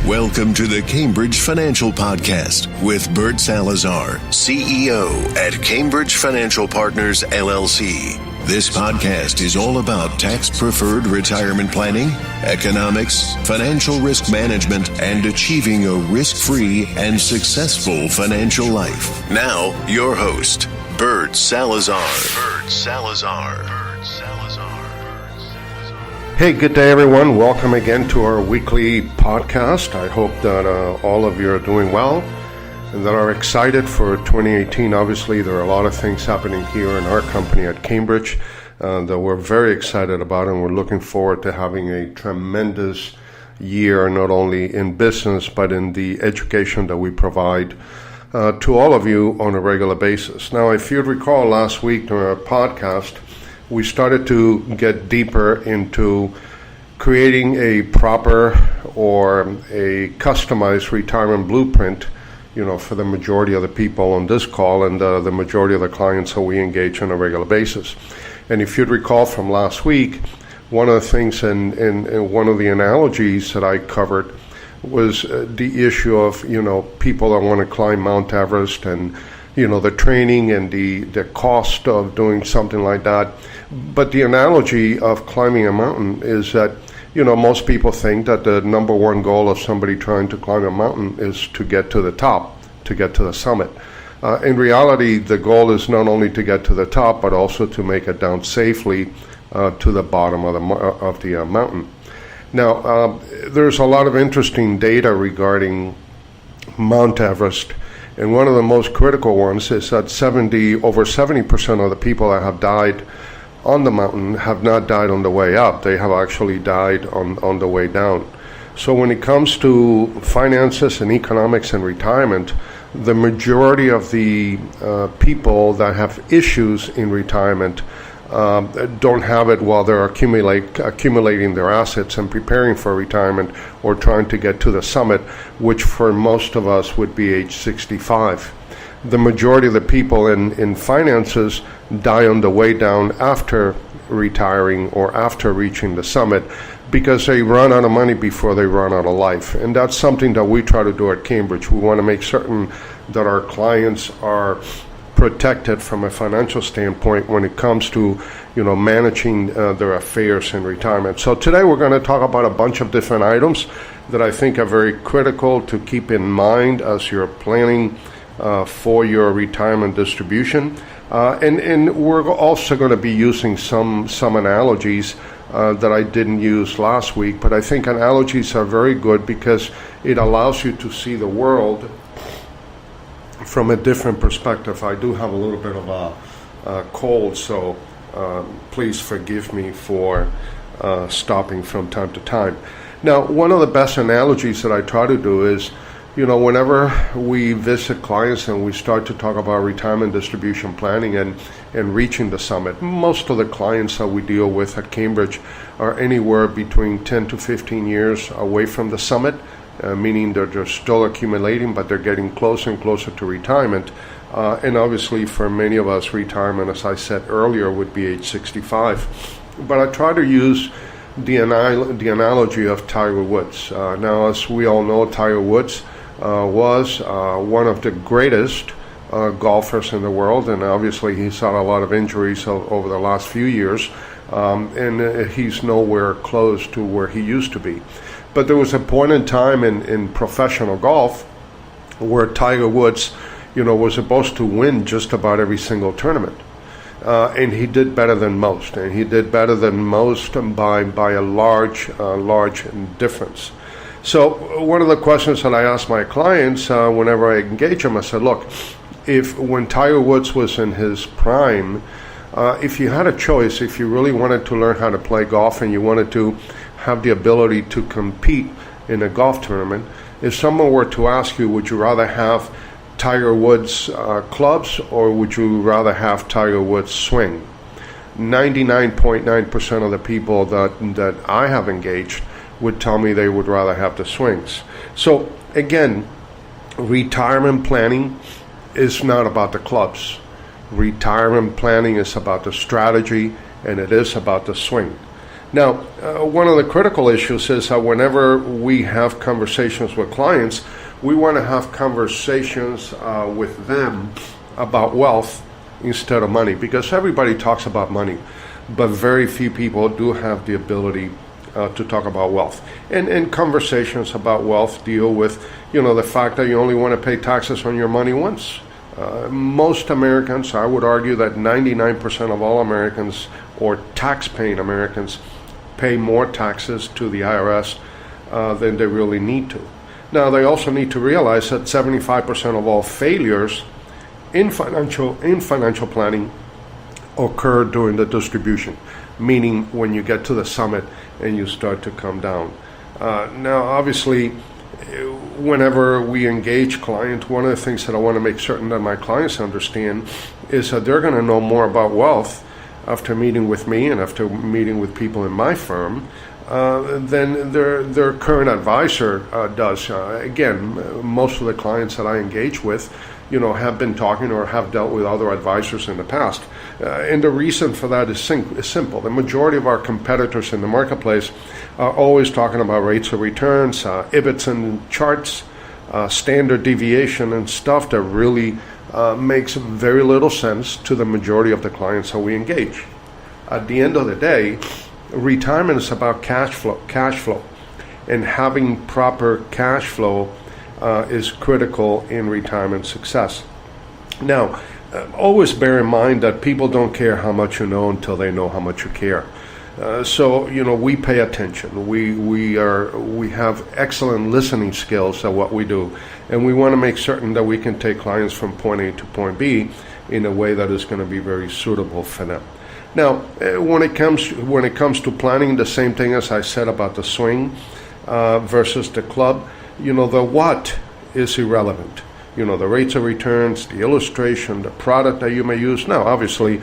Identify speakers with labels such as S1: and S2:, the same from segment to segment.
S1: Welcome to the Cambridge Financial Podcast with Bert Salazar, CEO at Cambridge Financial Partners, LLC. This podcast is all about tax-preferred retirement planning, economics, financial risk management, and achieving a risk-free and successful financial life. Now, your host, Bert Salazar.
S2: Hey, good day, everyone. Welcome again to our weekly podcast. I hope that all of you are doing well and that are excited for 2018. Obviously, there are a lot of things happening here in our company at Cambridge that we're very excited about, and we're looking forward to having a tremendous year, not only in business, but in the education that we provide to all of you on a regular basis. Now, if you'd recall last week during our podcast, we started to get deeper into creating a proper or a customized retirement blueprint, for the majority of the people on this call and the majority of the clients that we engage on a regular basis. And if you'd recall from last week, one of the things and one of the analogies that I covered was the issue of, people that want to climb Mount Everest and, the training and the cost of doing something like that. But the analogy of climbing a mountain is that, most people think that the number one goal of somebody trying to climb a mountain is to get to the top, to get to the summit. In reality, the goal is not only to get to the top, but also to make it down safely to the bottom of the mountain. Now, there's a lot of interesting data regarding Mount Everest. And one of the most critical ones is that over 70% of the people that have died on the mountain have not died on the way up. They have actually died on the way down. So when it comes to finances and economics and retirement, the majority of the people that have issues in retirement don't have it while they're accumulating their assets and preparing for retirement or trying to get to the summit, which for most of us would be age 65. The majority of the people in finances die on the way down after retiring or after reaching the summit because they run out of money before they run out of life. And that's something that we try to do at Cambridge. We want to make certain that our clients are protected from a financial standpoint when it comes to managing their affairs in retirement. So today we're going to talk about a bunch of different items that I think are very critical to keep in mind as you're planning for your retirement distribution. And we're also going to be using some analogies that I didn't use last week, but I think analogies are very good because it allows you to see the world from a different perspective. I do have a little bit of a cold, so please forgive me for stopping from time to time. Now, one of the best analogies that I try to do is, whenever we visit clients and we start to talk about retirement distribution planning and reaching the summit, most of the clients that we deal with at Cambridge are anywhere between 10 to 15 years away from the summit, meaning they're still accumulating, but they're getting closer and closer to retirement. And obviously for many of us, retirement, as I said earlier, would be age 65. But I try to use the analogy of Tiger Woods. Now, as we all know, Tiger Woods was one of the greatest golfers in the world, and obviously he's had a lot of injuries over the last few years, and he's nowhere close to where he used to be. But there was a point in time in professional golf where Tiger Woods, was supposed to win just about every single tournament. And he did better than most. And he did better than most by a large difference. So one of the questions that I ask my clients whenever I engage them, I said, look, when Tiger Woods was in his prime, if you had a choice, if you really wanted to learn how to play golf and you wanted to have the ability to compete in a golf tournament, if someone were to ask you, would you rather have Tiger Woods clubs or would you rather have Tiger Woods swing? 99.9% of the people that I have engaged would tell me they would rather have the swings. So again, retirement planning is not about the clubs. Retirement planning is about the strategy, and it is about the swing. Now, one of the critical issues is that whenever we have conversations with clients, we want to have conversations with them about wealth instead of money, because everybody talks about money, but very few people do have the ability to talk about wealth. And conversations about wealth deal with, the fact that you only want to pay taxes on your money once. Most Americans, I would argue that 99% of all Americans, or tax-paying Americans, pay more taxes to the IRS than they really need to. Now, they also need to realize that 75% of all failures in financial planning occur during the distribution, meaning when you get to the summit and you start to come down. Now, obviously, whenever we engage clients, one of the things that I want to make certain that my clients understand is that they're going to know more about wealth after meeting with me and after meeting with people in my firm than their current advisor does. Again, most of the clients that I engage with, have been talking or have dealt with other advisors in the past. And the reason for that is simple. The majority of our competitors in the marketplace are always talking about rates of returns, IBITs and charts, standard deviation and stuff that really makes very little sense to the majority of the clients that we engage. At the end of the day, retirement is about cash flow, and having proper cash flow is critical in retirement success. Now, always bear in mind that people don't care how much you know until they know how much you care. So we pay attention. We have excellent listening skills at what we do, and we want to make certain that we can take clients from point A to point B in a way that is going to be very suitable for them. Now, when it comes to planning, the same thing as I said about the swing versus the club. The what is irrelevant. The rates of returns, the illustration, the product that you may use. Now, obviously,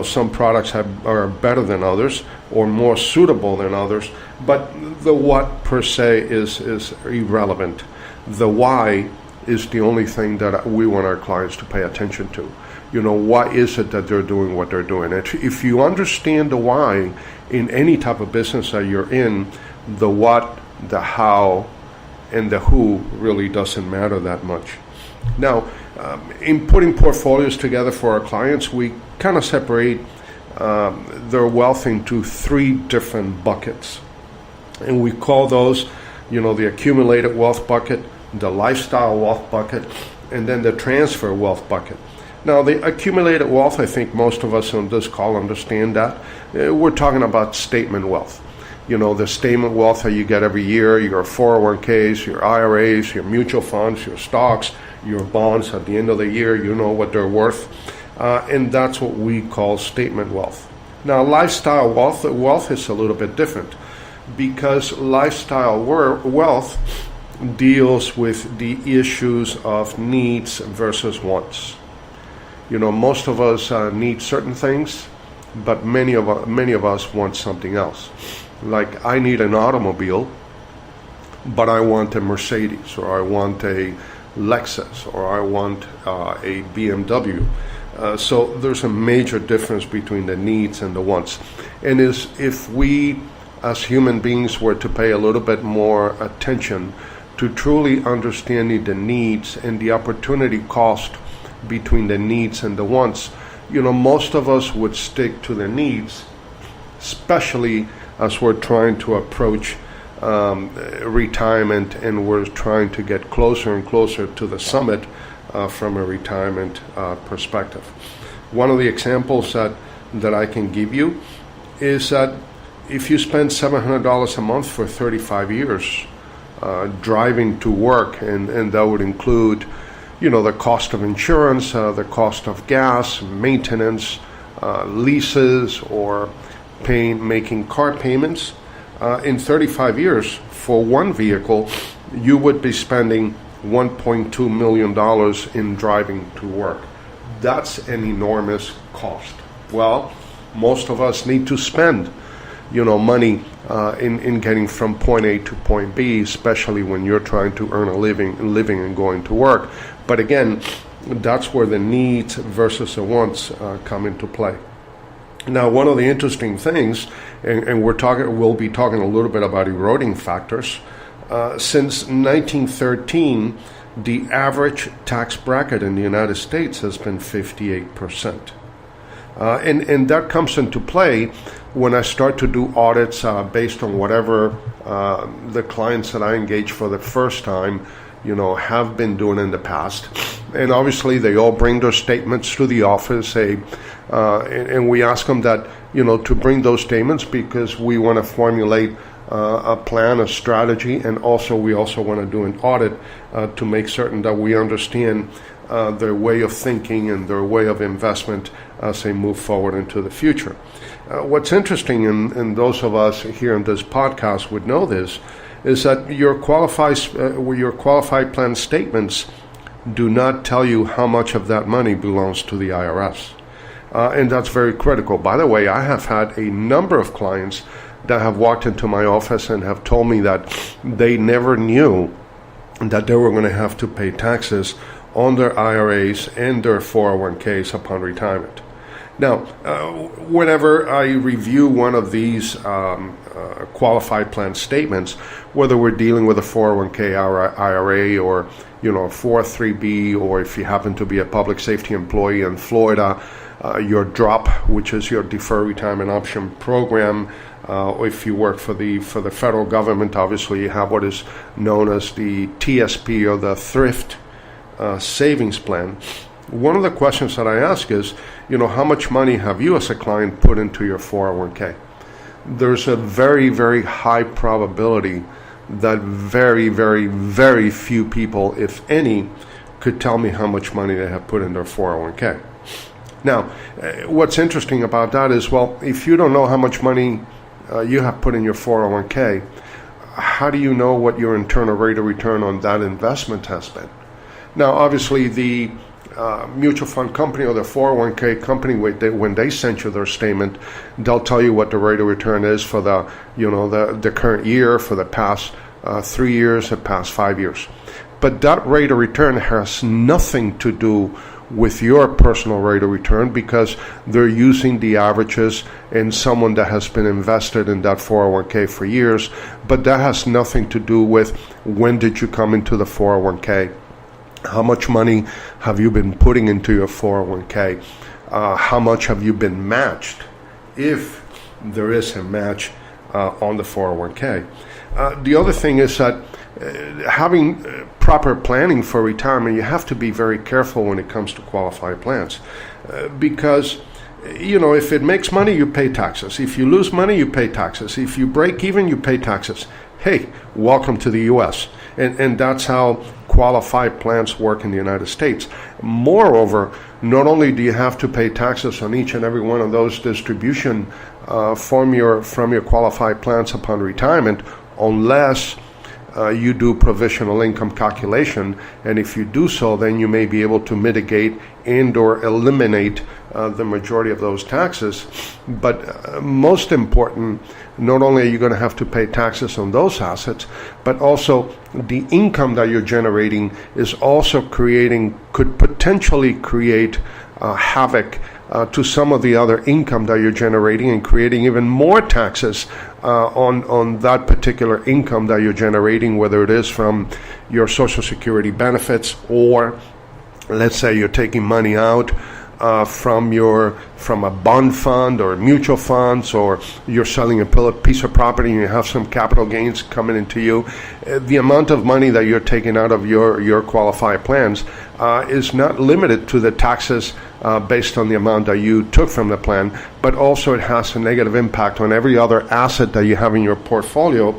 S2: some products are better than others or more suitable than others, but the what per se is irrelevant. The why is the only thing that we want our clients to pay attention to. Why is it that they're doing what they're doing? If you understand the why in any type of business that you're in, the what, the how, and the who really doesn't matter that much. Now, in putting portfolios together for our clients, we kind of separate their wealth into three different buckets. And we call those, the accumulated wealth bucket, the lifestyle wealth bucket, and then the transfer wealth bucket. Now, the accumulated wealth, I think most of us on this call understand that. We're talking about statement wealth. The statement wealth that you get every year, your 401ks, your IRAs, your mutual funds, your stocks, your bonds. At the end of the year, you know what they're worth. And that's what we call statement wealth. Now, lifestyle wealth is a little bit different, because lifestyle wealth deals with the issues of needs versus wants. Most of us need certain things, but many of us want something else. Like, I need an automobile, but I want a Mercedes, or I want a Lexus, or I want a BMW. So there's a major difference between the needs and the wants. And if we, as human beings, were to pay a little bit more attention to truly understanding the needs and the opportunity cost between the needs and the wants, most of us would stick to the needs, especially as we're trying to approach retirement, and we're trying to get closer and closer to the summit from a retirement perspective. One of the examples that I can give you is that if you spend $700 a month for 35 years driving to work, and that would include the cost of insurance, the cost of gas, maintenance, leases, or making car payments, in 35 years for one vehicle, you would be spending $1.2 million in driving to work. That's an enormous cost. Well, most of us need to spend money in getting from point A to point B, especially when you're trying to earn a living and going to work. But again, that's where the needs versus the wants come into play. Now, one of the interesting things, and we'll be talking a little bit about eroding factors. Since 1913, the average tax bracket in the United States has been 58%. And that comes into play when I start to do audits based on whatever the clients that I engage for the first time, have been doing in the past. And obviously they all bring their statements to the office, and we ask them that, to bring those statements because we want to formulate a plan, a strategy, and we also want to do an audit to make certain that we understand their way of thinking and their way of investment as they move forward into the future. What's interesting, and those of us here in this podcast would know this, is that your qualified plan statements do not tell you how much of that money belongs to the IRS. And that's very critical. By the way, I have had a number of clients that have walked into my office and have told me that they never knew that they were going to have to pay taxes on their IRAs and their 401ks upon retirement. Now, whenever I review one of these qualified plan statements, whether we're dealing with a 401k IRA or a 403b, or if you happen to be a public safety employee in Florida, your DROP, which is your Deferred Retirement Option Program. If you work for the federal government, obviously you have what is known as the TSP, or the Thrift Savings Plan. One of the questions that I ask is, how much money have you as a client put into your 401k? There's a very, very high probability that very, very, very few people, if any, could tell me how much money they have put in their 401k. Now, what's interesting about that is, if you don't know how much money you have put in your 401k, how do you know what your internal rate of return on that investment has been? Now, obviously, the mutual fund company or the 401k company, when they send you their statement, they'll tell you what the rate of return is for the current year, for the past 3 years, the past 5 years. But that rate of return has nothing to do with your personal rate of return, because they're using the averages in someone that has been invested in that 401k for years. But that has nothing to do with when did you come into the 401k, how much money have you been putting into your 401k, how much have you been matched, if there is a match on the 401k. The other thing is that having proper planning for retirement, you have to be very careful when it comes to qualified plans, because if it makes money, you pay taxes. If you lose money, you pay taxes. If you break even, you pay taxes. Hey, welcome to the U.S. And that's how qualified plans work in the United States. Moreover, not only do you have to pay taxes on each and every one of those distribution from your qualified plans upon retirement, unless you do provisional income calculation, and if you do so, then you may be able to mitigate and or eliminate the majority of those taxes. But most important, not only are you going to have to pay taxes on those assets, but also the income that you're generating is also could potentially create havoc to some of the other income that you're generating, and creating even more taxes on that particular income that you're generating, whether it is from your Social Security benefits, or let's say you're taking money out from a bond fund or mutual funds, or you're selling a piece of property and you have some capital gains coming into you. The amount of money that you're taking out of your qualified plans is not limited to the taxes based on the amount that you took from the plan, but also it has a negative impact on every other asset that you have in your portfolio,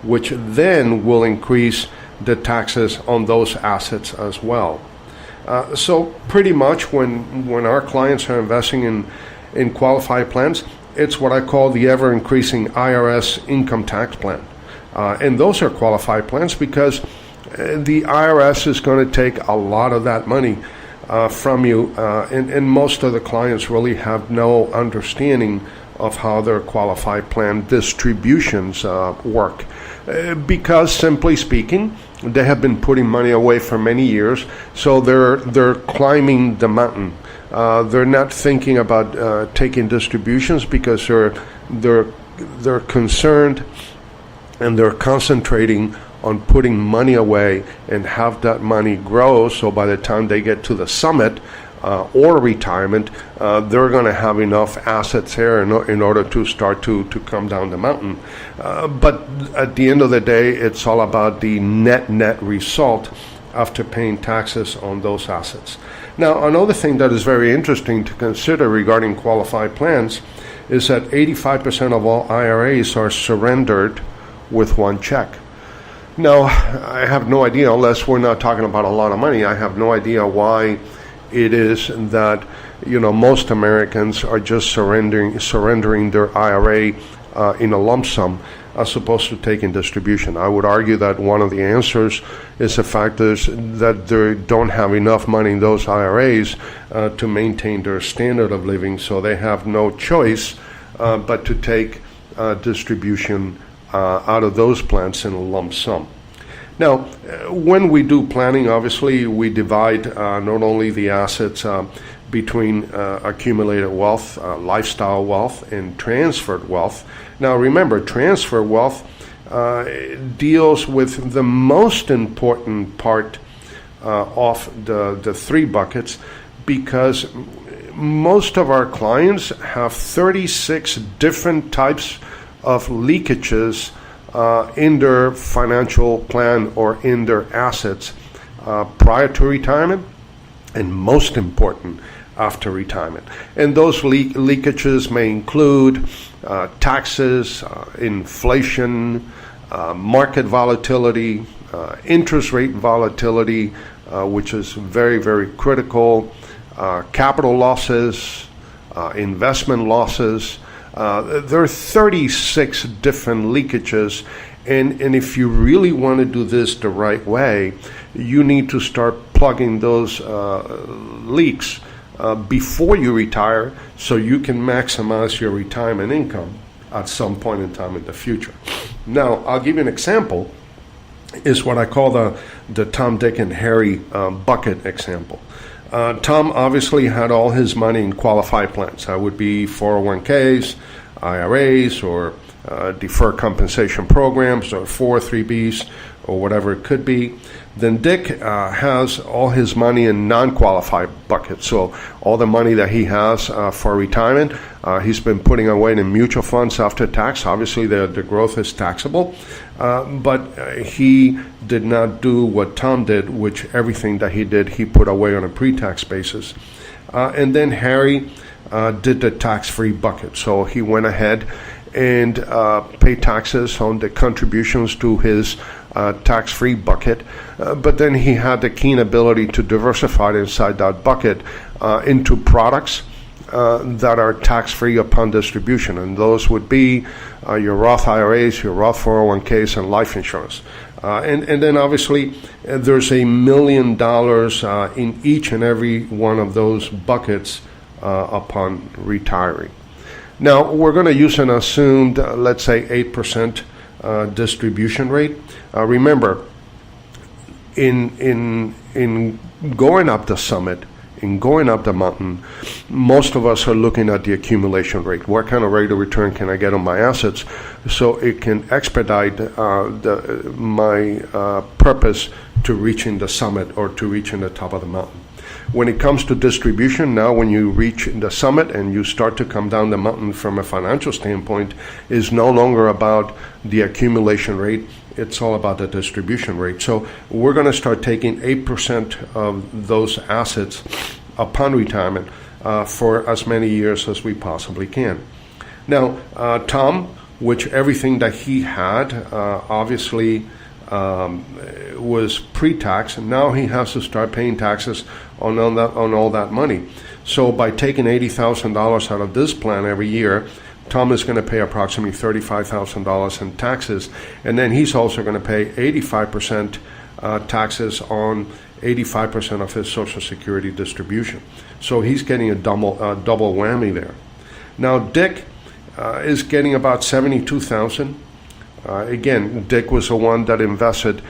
S2: which then will increase the taxes on those assets as well. So pretty much when our clients are investing in qualified plans, it's what I call the ever-increasing IRS income tax plan. And those are qualified plans because the IRS is going to take a lot of that money from you, and most of the clients really have no understanding of how their qualified plan distributions work. Because simply speaking, they have been putting money away for many years, so they're climbing the mountain. They're not thinking about taking distributions because they're concerned and they're concentrating on putting money away and have that money grow, so by the time they get to the summit or retirement, they're going to have enough assets here in order to start to come down the mountain. But at the end of the day, it's all about the net result after paying taxes on those assets. Now, another thing that is very interesting to consider regarding qualified plans is that 85% of all IRAs are surrendered with one check. Now, I have no idea, unless we're not talking about a lot of money, I have no idea why it is that, most Americans are just surrendering their IRA in a lump sum as opposed to taking distribution. I would argue that one of the answers is the fact that they don't have enough money in those IRAs to maintain their standard of living, so they have no choice but to take distribution out of those plans in a lump sum. Now, when we do planning, obviously we divide not only the assets between accumulated wealth, lifestyle wealth, and transferred wealth. Now remember, transfer wealth deals with the most important part of the three buckets, because most of our clients have 36 different types of leakages in their financial plan or in their assets prior to retirement, and most important, after retirement. And those leakages may include taxes, inflation, market volatility, interest rate volatility, which is very, very critical, capital losses, investment losses. There are 36 different leakages, and if you really want to do this the right way, you need to start plugging those leaks before you retire, so you can maximize your retirement income at some point in time in the future. Now, I'll give you an example, is what I call the Tom, Dick, and Harry bucket example. Tom obviously had all his money in qualified plans. That would be 401ks, IRAs, or deferred compensation programs, or 403bs, or whatever it could be. Then Dick has all his money in non-qualified buckets. So all the money that he has for retirement, he's been putting away in mutual funds after tax. Obviously, the growth is taxable, but he did not do what Tom did, which everything that he did, he put away on a pre-tax basis. And then Harry did the tax-free bucket. So he went ahead and paid taxes on the contributions to his tax-free bucket, but then he had the keen ability to diversify inside that bucket into products that are tax-free upon distribution, and those would be your Roth IRAs, your Roth 401ks, and life insurance. And then obviously there's $1 million in each and every one of those buckets upon retiring. Now, we're going to use an assumed, let's say, 8% distribution rate. Remember, in going up the summit, in going up the mountain, most of us are looking at the accumulation rate. What kind of rate of return can I get on my assets so it can expedite my purpose to reaching the summit or to reaching the top of the mountain. When it comes to distribution, now when you reach the summit and you start to come down the mountain from a financial standpoint, is no longer about the accumulation rate, it's all about the distribution rate. So we're going to start taking 8% of those assets upon retirement for as many years as we possibly can. Now, Tom, which everything that he had obviously was pre-tax, and now he has to start paying taxes on all that money. So by taking $80,000 out of this plan every year, Tom is going to pay approximately $35,000 in taxes, and then he's also going to pay 85% taxes on 85% of his Social Security distribution. So he's getting a double whammy there. Now Dick is getting about $72,000. Again, Dick was the one that invested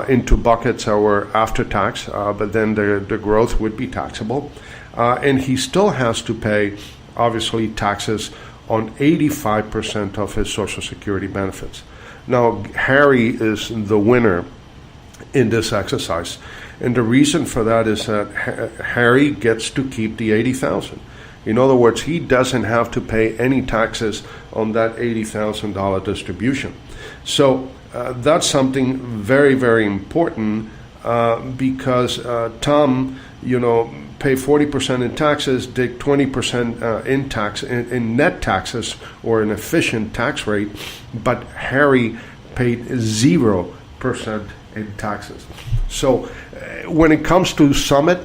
S2: into buckets that were after tax, but then the growth would be taxable. and he still has to pay, obviously, taxes on 85% of his Social Security benefits. Now, Harry is the winner in this exercise, and the reason for that is that Harry gets to keep the $80,000. In other words, he doesn't have to pay any taxes on that $80,000 distribution. So that's something very, very important because Tom, pay 40% in taxes, take 20% in net taxes or an efficient tax rate, but Harry paid 0% in taxes. So when it comes to Summit,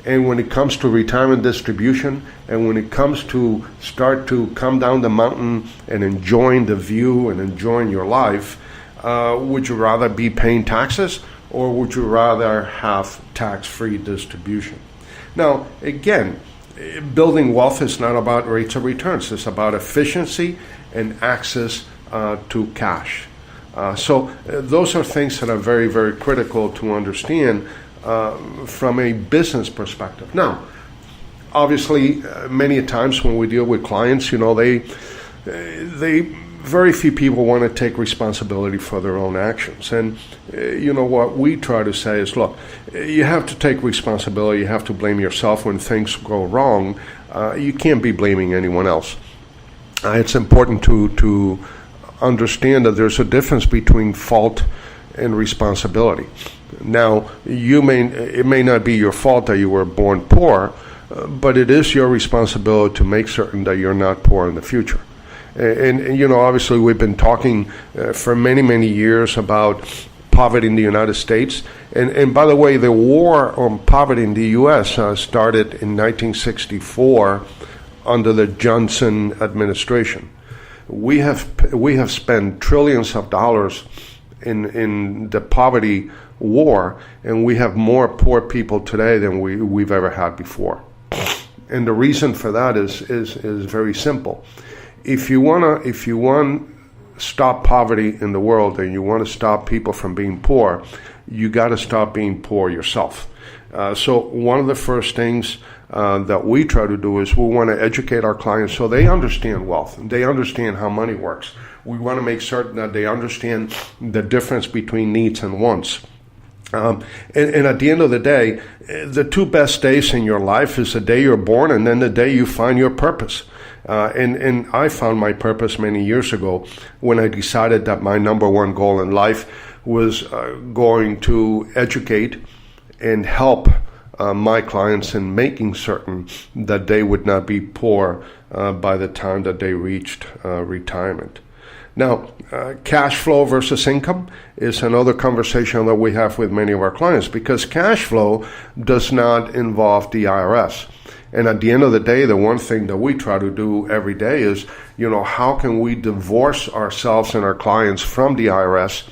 S2: and when it comes to retirement distribution, and when it comes to start to come down the mountain and enjoying the view and enjoying your life, would you rather be paying taxes, or would you rather have tax-free distribution? Now, again, building wealth is not about rates of returns. It's about efficiency and access to cash. So those are things that are very, very critical to understand from a business perspective. Now, obviously, many times when we deal with clients, they very few people want to take responsibility for their own actions. And what we try to say is, look, you have to take responsibility. You have to blame yourself when things go wrong. You can't be blaming anyone else. It's important to understand that there's a difference between fault and responsibility. Now, it may not be your fault that you were born poor, but it is your responsibility to make certain that you're not poor in the future. And obviously we've been talking for many, many years about poverty in the United States. And by the way, the war on poverty in the U.S. Started in 1964 under the Johnson administration. We have spent trillions of dollars in the poverty war, and we have more poor people today than we've ever had before. And the reason for that is very simple. If you want to stop poverty in the world and you want to stop people from being poor, you got to stop being poor yourself. So one of the first things that we try to do is we want to educate our clients so they understand wealth and they understand how money works. We want to make certain that they understand the difference between needs and wants. And at the end of the day, the two best days in your life is the day you're born and then the day you find your purpose. And I found my purpose many years ago when I decided that my number one goal in life was going to educate and help my clients in making certain that they would not be poor by the time that they reached retirement. Now, cash flow versus income is another conversation that we have with many of our clients because cash flow does not involve the IRS. And at the end of the day, the one thing that we try to do every day is, how can we divorce ourselves and our clients from the IRS,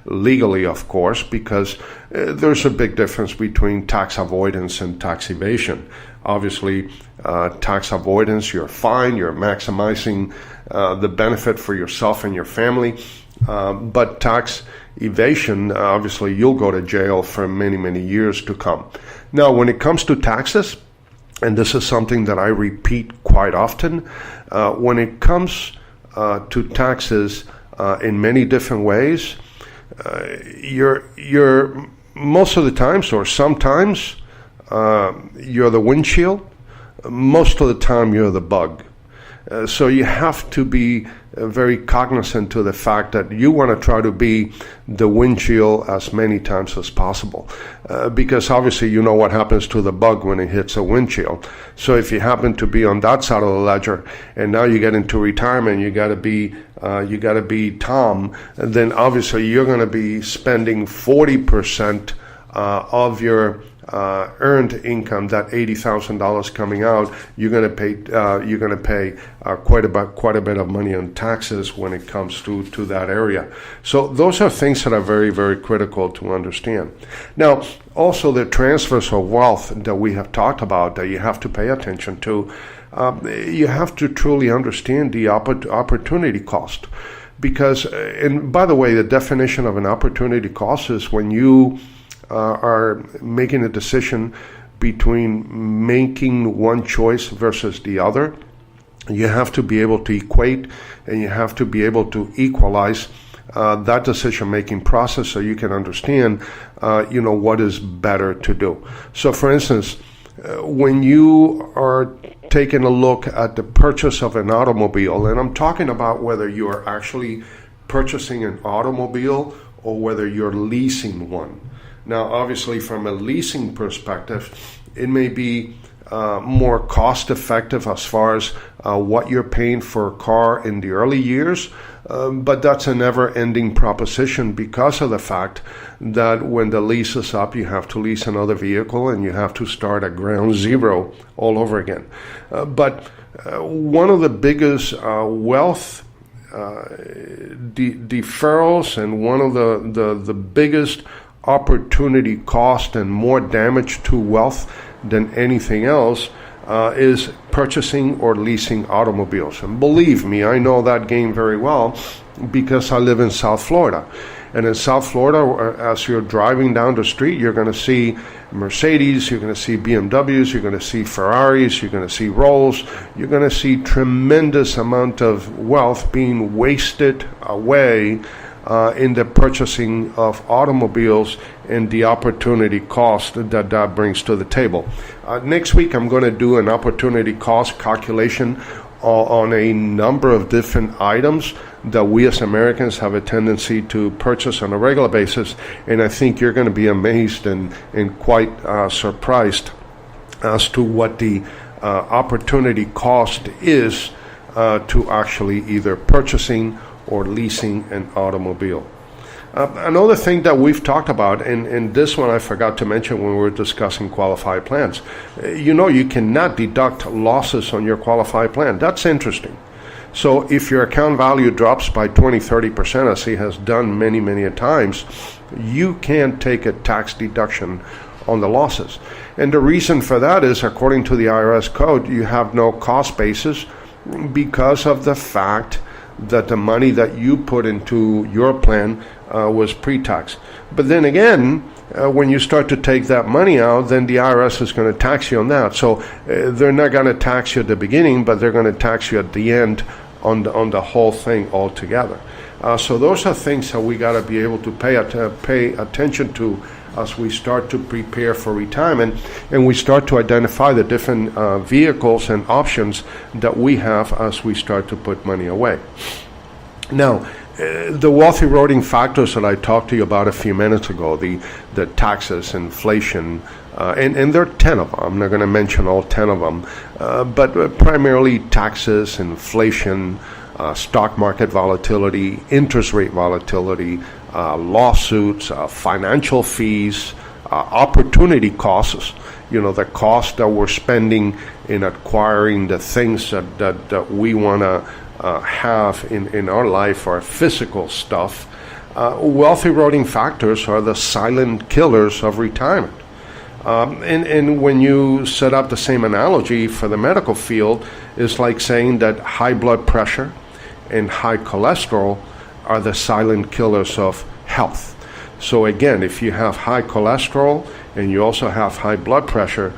S2: legally, of course, because there's a big difference between tax avoidance and tax evasion. Obviously, tax avoidance, you're fine, you're maximizing the benefit for yourself and your family. But tax evasion, obviously, you'll go to jail for many, many years to come. Now, when it comes to taxes, and this is something that I repeat quite often, when it comes to taxes in many different ways, you're most of the times or sometimes you're the windshield. Most of the time you're the bug. So you have to be very cognizant to the fact that you want to try to be the windshield as many times as possible. Because obviously you know what happens to the bug when it hits a windshield. So if you happen to be on that side of the ledger and now you get into retirement, you got to be Tom, then obviously you're going to be spending 40% of your earned income, that $80,000 coming out, you're going to pay quite a bit of money on taxes when it comes to that area. So those are things that are very, very critical to understand. Now, also the transfers of wealth that we have talked about that you have to pay attention to, you have to truly understand the opportunity cost. Because, and by the way, the definition of an opportunity cost is when you are making a decision between making one choice versus the other. You have to be able to equate, and you have to be able to equalize that decision-making process so you can understand, what is better to do. So, for instance, when you are taking a look at the purchase of an automobile, and I'm talking about whether you are actually purchasing an automobile or whether you're leasing one. Now, obviously, from a leasing perspective, it may be more cost effective as far as what you're paying for a car in the early years, but that's a never-ending proposition because of the fact that when the lease is up, you have to lease another vehicle and you have to start at ground zero all over again. But one of the biggest wealth deferrals and one of the biggest opportunity cost and more damage to wealth than anything else is purchasing or leasing automobiles. And believe me, I know that game very well because I live in South Florida. And in South Florida, as you're driving down the street, you're going to see Mercedes, you're going to see BMWs, you're going to see Ferraris, you're going to see Rolls, you're going to see tremendous amount of wealth being wasted away in the purchasing of automobiles and the opportunity cost that brings to the table. Next week, I'm going to do an opportunity cost calculation on a number of different items that we as Americans have a tendency to purchase on a regular basis, and I think you're going to be amazed and quite surprised as to what the opportunity cost is to actually either purchasing or leasing an automobile. Another thing that we've talked about, and this one I forgot to mention when we were discussing qualified plans, you cannot deduct losses on your qualified plan. That's interesting. So if your account value drops by 20-30%, as it has done many, many times, you can take a tax deduction on the losses. And the reason for that is, according to the IRS code, you have no cost basis because of the fact that the money that you put into your plan was pre-tax. But then again, when you start to take that money out, then the IRS is going to tax you on that. So they're not going to tax you at the beginning, but they're going to tax you at the end on the whole thing altogether. So those are things that we got to be able to pay attention to as we start to prepare for retirement, and we start to identify the different vehicles and options that we have as we start to put money away. Now, the wealth eroding factors that I talked to you about a few minutes ago, the taxes, inflation, and there are 10 of them. I'm not going to mention all 10 of them, but primarily taxes, inflation, stock market volatility, interest rate volatility, lawsuits, financial fees, opportunity costs, the cost that we're spending in acquiring the things that we want to have in our life, our physical stuff. Wealth eroding factors are the silent killers of retirement. And when you set up the same analogy for the medical field, it's like saying that high blood pressure and high cholesterol are the silent killers of health. So again, if you have high cholesterol and you also have high blood pressure,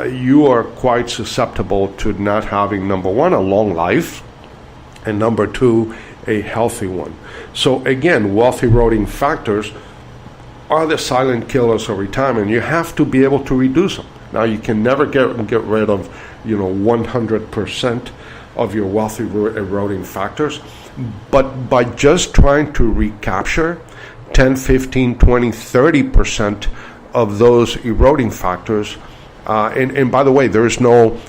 S2: you are quite susceptible to not having, number one, a long life, and number two, a healthy one. So again, wealth eroding factors are the silent killers of retirement. You have to be able to reduce them. Now, you can never get rid of 100% of your wealth eroding factors, but by just trying to recapture 10, 15, 20, 30% of those eroding factors, and by the way, there is no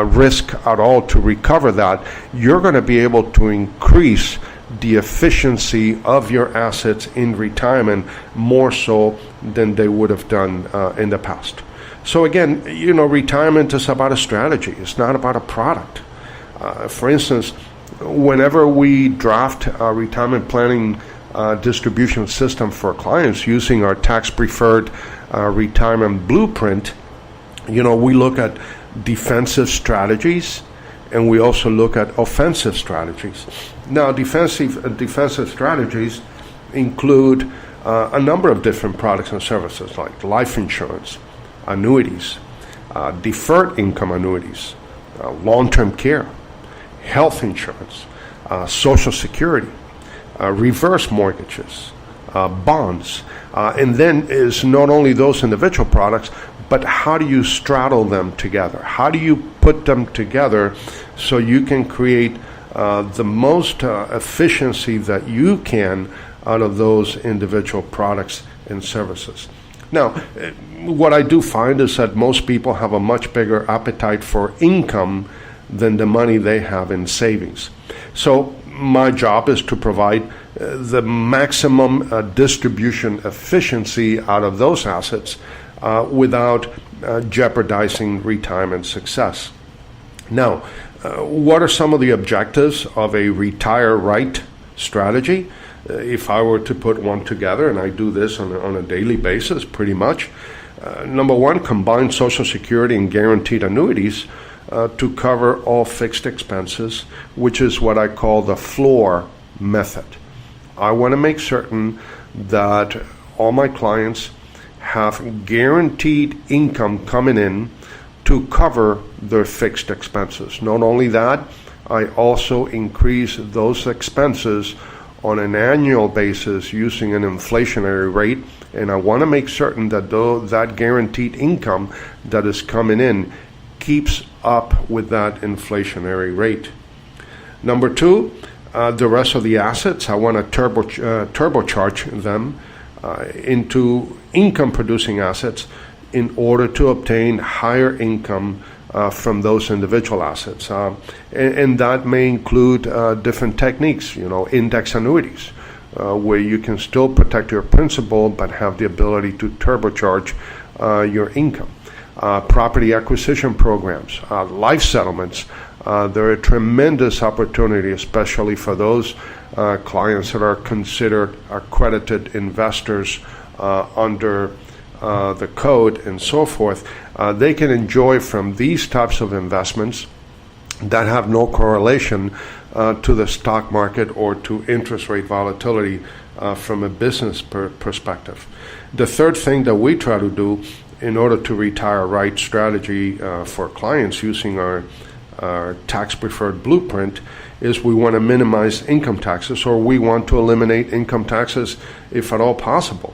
S2: risk at all to recover that, you're going to be able to increase the efficiency of your assets in retirement more so than they would have done in the past. So again, retirement is about a strategy. It's not about a product. For instance, whenever we draft a retirement planning distribution system for clients using our tax-preferred retirement blueprint, we look at defensive strategies and we also look at offensive strategies. Now, defensive strategies include a number of different products and services like life insurance, annuities, deferred income annuities, long-term care, health insurance, Social Security, reverse mortgages, bonds, and then is not only those individual products, but how do you straddle them together? How do you put them together so you can create the most efficiency that you can out of those individual products and services? Now, what I do find is that most people have a much bigger appetite for income than the money they have in savings. So my job is to provide the maximum distribution efficiency out of those assets without jeopardizing retirement success. Now, what are some of the objectives of a retire right strategy? If I were to put one together, and I do this on a daily basis pretty much, number one, combine Social Security and guaranteed annuities to cover all fixed expenses, which is what I call the floor method. I want to make certain that all my clients have guaranteed income coming in to cover their fixed expenses. Not only that, I also increase those expenses on an annual basis using an inflationary rate, and I want to make certain that that guaranteed income that is coming in keeps up with that inflationary rate. Number two, the rest of the assets, I want to turbocharge them into income-producing assets in order to obtain higher income from those individual assets. And that may include different techniques, index annuities, where you can still protect your principal but have the ability to turbocharge your income. Property acquisition programs, life settlements. They're a tremendous opportunity, especially for those clients that are considered accredited investors under the code and so forth. They can enjoy from these types of investments that have no correlation to the stock market or to interest rate volatility from a business perspective. The third thing that we try to do in order to retire right strategy for clients using our tax-preferred blueprint is we want to minimize income taxes, or we want to eliminate income taxes if at all possible.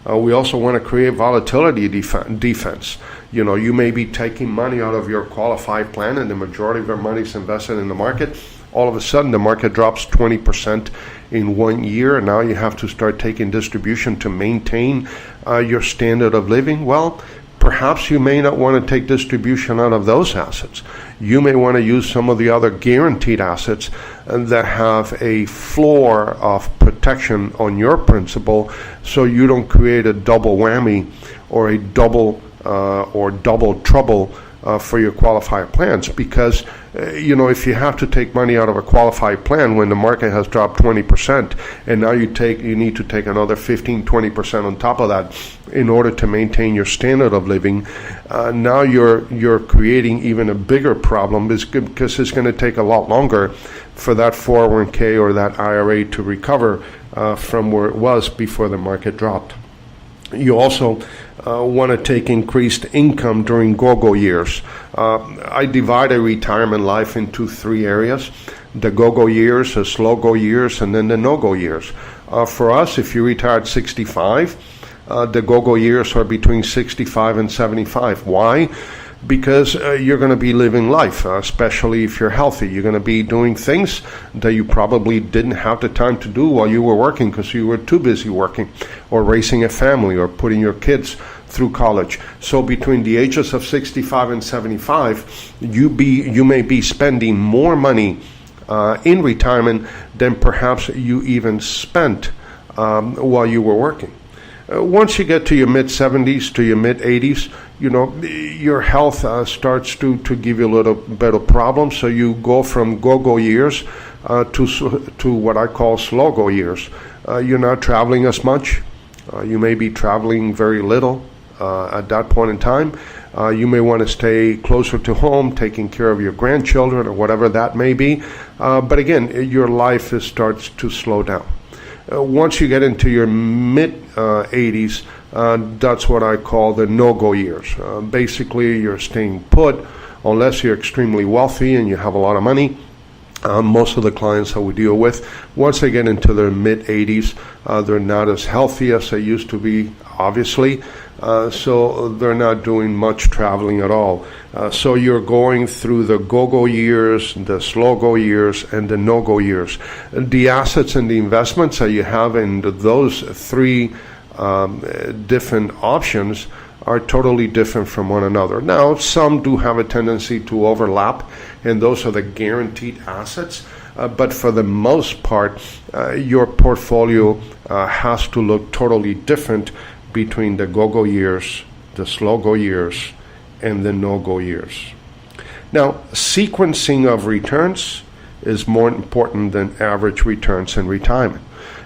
S2: We also want to create volatility defense. You may be taking money out of your qualified plan and the majority of your money is invested in the market. All of a sudden, the market drops 20% in 1 year, and now you have to start taking distribution to maintain your standard of living. Well, perhaps you may not want to take distribution out of those assets. You may want to use some of the other guaranteed assets that have a floor of protection on your principal, so you don't create a double whammy or a double trouble for your qualified plans. Because if you have to take money out of a qualified plan when the market has dropped 20%, and now you need to take another 15-20% on top of that in order to maintain your standard of living, now you're creating even a bigger problem, because it's going to take a lot longer for that 401k or that IRA to recover from where it was before the market dropped. You also want to take increased income during go-go years. I divide a retirement life into three areas: the go-go years, the slow-go years, and then the no-go years. For us, if you retire at 65, the go-go years are between 65 and 75. Why? Because you're going to be living life, especially if you're healthy. You're going to be doing things that you probably didn't have the time to do while you were working because you were too busy working, or raising a family, or putting your kids through college. So between the ages of 65 and 75, you may be spending more money in retirement than perhaps you even spent while you were working. Once you get to your mid-70s to your mid-80s, your health starts to give you a little bit of problems. So you go from go-go years to what I call slow-go years. You're not traveling as much. You may be traveling very little at that point in time. You may want to stay closer to home, taking care of your grandchildren or whatever that may be. But again, your life starts to slow down. Once you get into your mid-80s, that's what I call the no-go years. Basically, you're staying put unless you're extremely wealthy and you have a lot of money. Most of the clients that we deal with, once they get into their mid-80s, they're not as healthy as they used to be, obviously. So they're not doing much traveling at all. So you're going through the go-go years, the slow-go years, and the no-go years. The assets and the investments that you have in those three different options are totally different from one another. Now, some do have a tendency to overlap, and those are the guaranteed assets. But for the most part, your portfolio has to look totally different between the go-go years, the slow-go years, and the no-go years. Now, sequencing of returns is more important than average returns in retirement.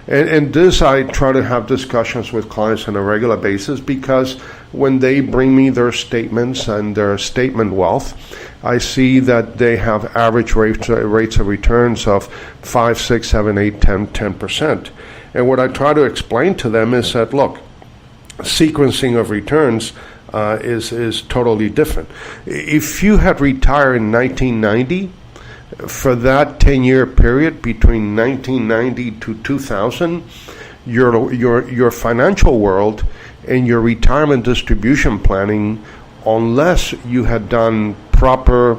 S2: And this I try to have discussions with clients on a regular basis, because when they bring me their statements and their statement wealth, I see that they have average rates of returns of 5, 6, 7, 8, 10%. And what I try to explain to them is that, look, sequencing of returns is totally different. If you had retired in 1990, for that 10-year period between 1990 to 2000, your financial world and your retirement distribution planning, unless you had done proper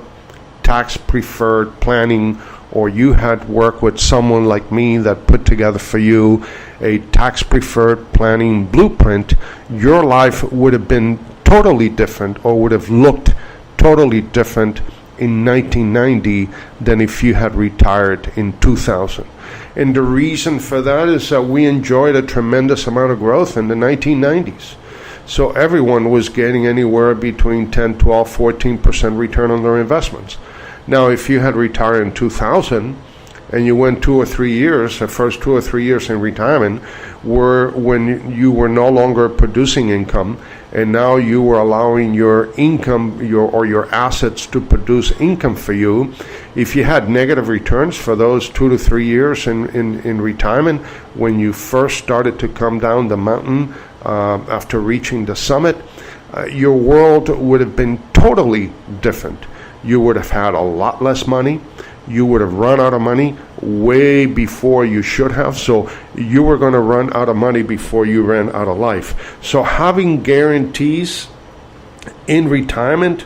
S2: tax-preferred planning, or you had worked with someone like me that put together for you a tax-preferred planning blueprint, your life would have been totally different, or would have looked totally different in 1990 than if you had retired in 2000. And the reason for that is that we enjoyed a tremendous amount of growth in the 1990s. So everyone was getting anywhere between 10, 12, 14% return on their investments. Now, if you had retired in 2000 and you went 2 or 3 years, the first 2 or 3 years in retirement were when you were no longer producing income, and now you were allowing your income, your assets to produce income for you. If you had negative returns for those 2 to 3 years in retirement, when you first started to come down the mountain after reaching the summit, your world would have been totally different. You would have had a lot less money. You would have run out of money way before you should have. So you were going to run out of money before you ran out of life. So having guarantees in retirement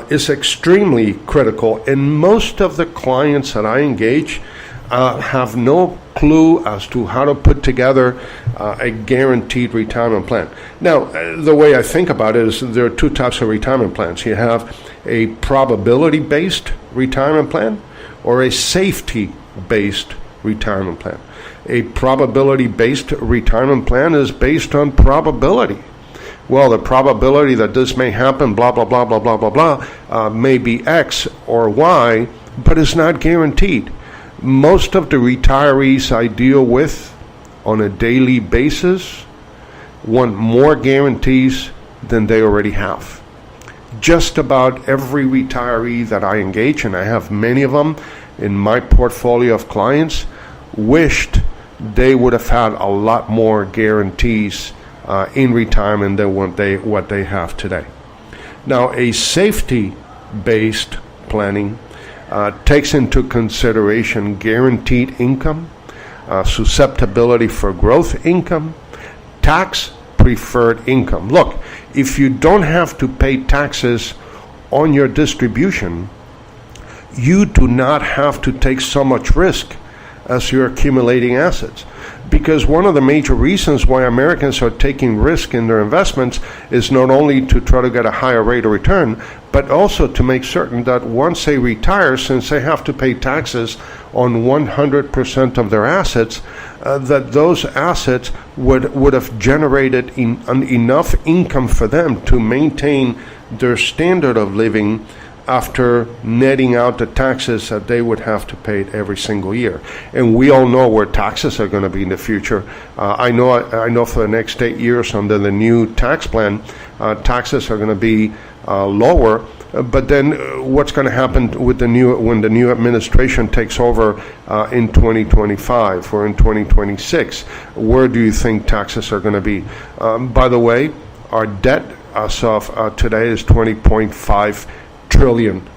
S2: is extremely critical. And most of the clients that I engage have no clue as to how to put together a guaranteed retirement plan. Now, the way I think about it is there are two types of retirement plans. You have a probability-based retirement plan or a safety-based retirement plan. A probability-based retirement plan is based on probability. Well, the probability that this may happen, blah, blah, blah, blah, blah, blah, blah, may be X or Y, but it's not guaranteed. Most of the retirees I deal with on a daily basis want more guarantees than they already have. Just about every retiree that I engage, and I have many of them in my portfolio of clients, wished they would have had a lot more guarantees in retirement than what they have today. Now, a safety-based planning takes into consideration guaranteed income, susceptibility for growth income, tax-preferred income. Look, if you don't have to pay taxes on your distribution, you do not have to take so much risk as you're accumulating assets. Because one of the major reasons why Americans are taking risk in their investments is not only to try to get a higher rate of return, but also to make certain that once they retire, since they have to pay taxes on 100% of their assets, that those assets would have generated enough income for them to maintain their standard of living after netting out the taxes that they would have to pay every single year. And we all know where taxes are going to be in the future. I know for the next 8 years under the new tax plan, taxes are going to be lower. But then what's going to happen with when the new administration takes over in 2025 or in 2026? Where do you think taxes are going to be? By the way, our debt as of today is $20.5 trillion,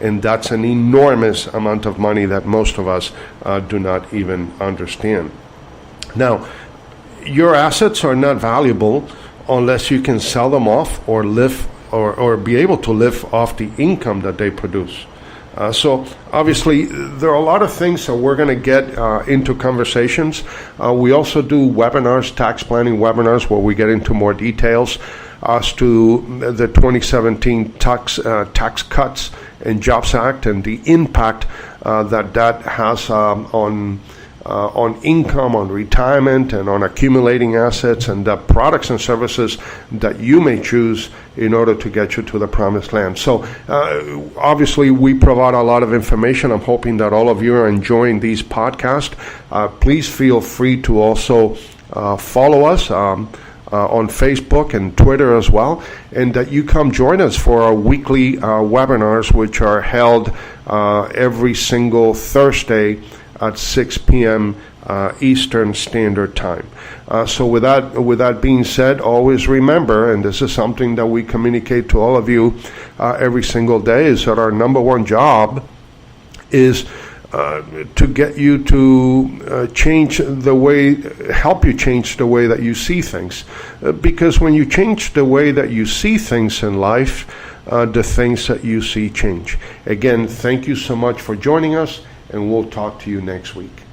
S2: and that's an enormous amount of money that most of us do not even understand. Now, your assets are not valuable unless you can sell them off or live or be able to live off the income that they produce. So obviously there are a lot of things that we're going to get into conversations. We also do webinars, tax planning webinars, where we get into more details as to the 2017 tax cuts and Jobs Act and the impact that has on income, on retirement, and on accumulating assets, and the products and services that you may choose in order to get you to the promised land. So obviously we provide a lot of information. I'm hoping that all of you are enjoying these podcasts. Please feel free to also follow us on Facebook and Twitter as well, and that you come join us for our weekly webinars, which are held every single Thursday at 6 p.m. Eastern Standard Time. So with that being said, always remember, and this is something that we communicate to all of you every single day, is that our number one job is to get you to help you change the way that you see things. Because when you change the way that you see things in life, the things that you see change. Again, thank you so much for joining us, and we'll talk to you next week.